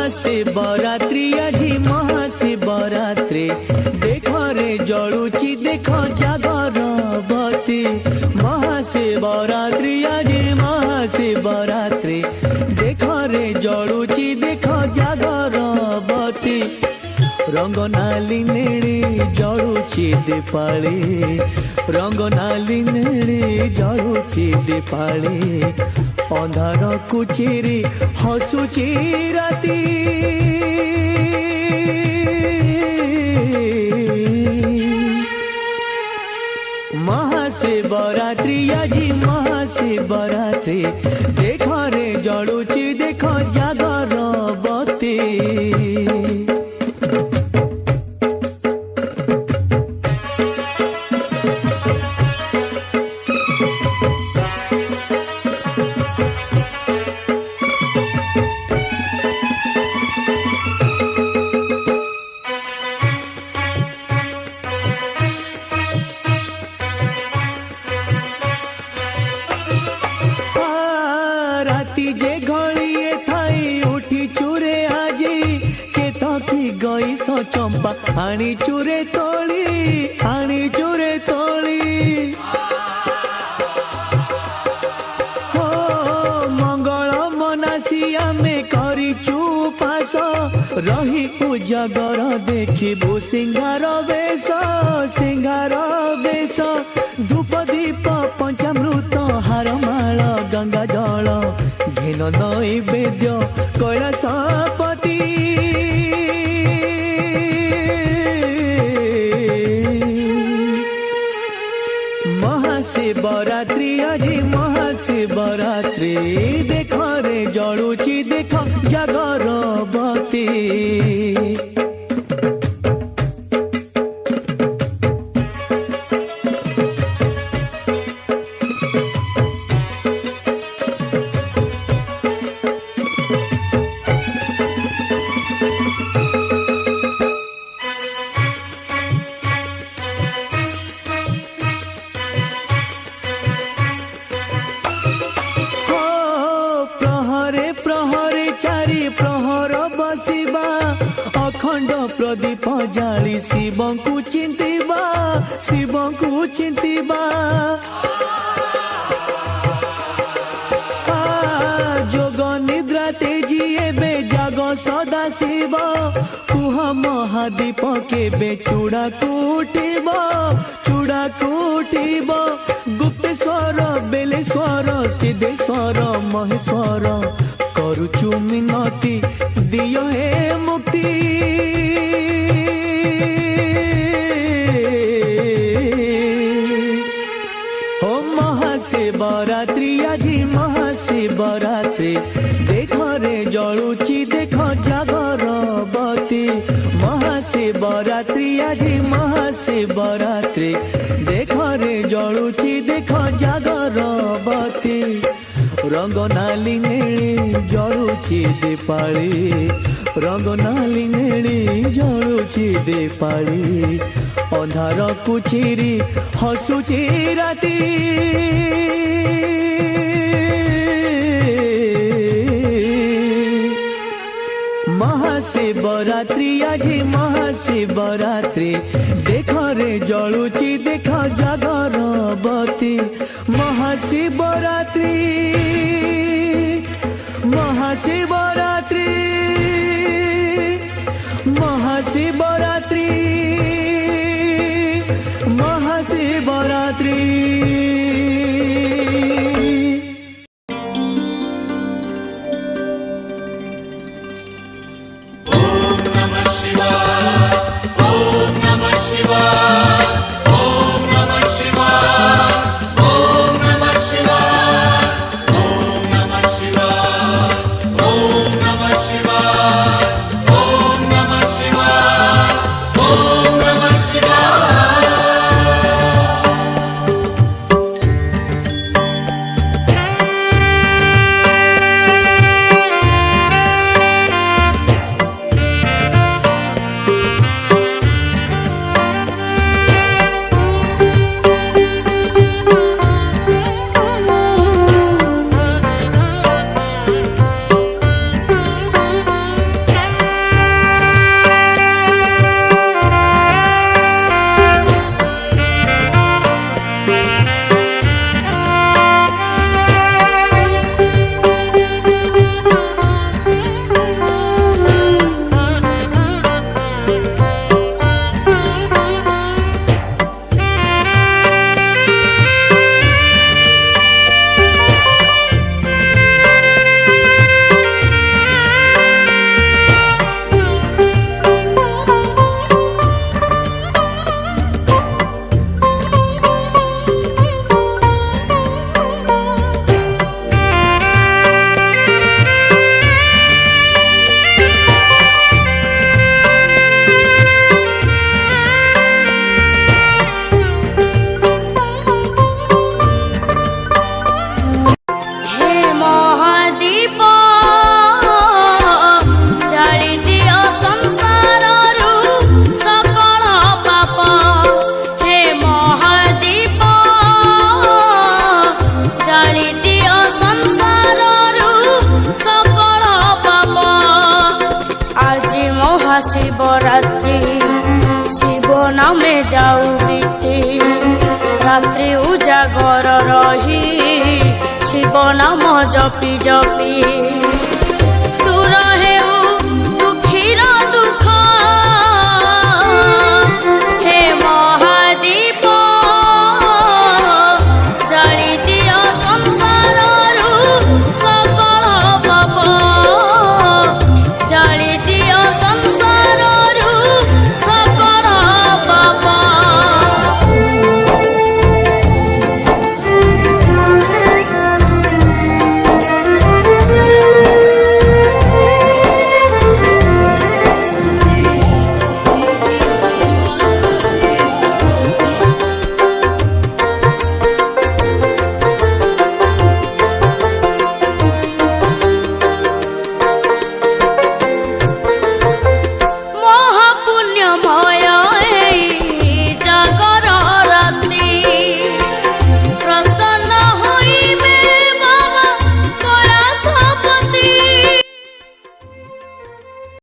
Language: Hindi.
महाशिवरात्रि आज महाशिवरात्रि देख रे जलुची देख जागर बती महाशिवरात्रि आज महाशिवरात्रि देख रे जलुची देख जागर बती रंग नाली नेड़ी जलुची दीपाली रंग नाली नेड़ी जलुची दीपाली अंधार कुचिरी हसुची राती महाशिवरात्रि आज महाशिवरात्रि देख रे जलुची देख जागर बती चंपा आनी चूरे तोली हो मंगल मनासी आमे करिचु पास रही उजागर देखिबु सिंगार बेश धूप दीप पंचामृत हारमाल गंगा जल घेन नैवेद्य कैलासपति महाशिवरात्रि आज महाशिवरात्रि देख रे जलुची देख जागर बती अखंड प्रदीप जाली शिव को चिंतिबा जोग निद्रा तेजी एबे जाग सदा शिव कुह महादीप केबे चूड़ा कुटिब गुप्तेश्वर बेलेश्वर सिद्धेश्वर महेश्वर करुचु मिनती दियो हे मुक्ति हो महाशिवरात्रि आज महाशिवरात्रि देख रे जलुची देख जागर बती महाशिवरात्रि आज महाशिवरात्रि देख रे जलुची देख जागर बती रंग नाली नेड़ी जलुची दीपाली रंग नाली नेड़ी जलुची दीपाली अंधार कुचिरी हसुची राती महाशिवरात्रि आज महाशिवरात्रि देख रे जलुची देख जागर बती महाशिवरात्रि महाशिवरात्रि महाशिवरात्रि महाशिवरात्रि महाशिवरात्रि शिव नामे जाऊ बीती रात्रि उजागर रही शिव नाम जपी जपी।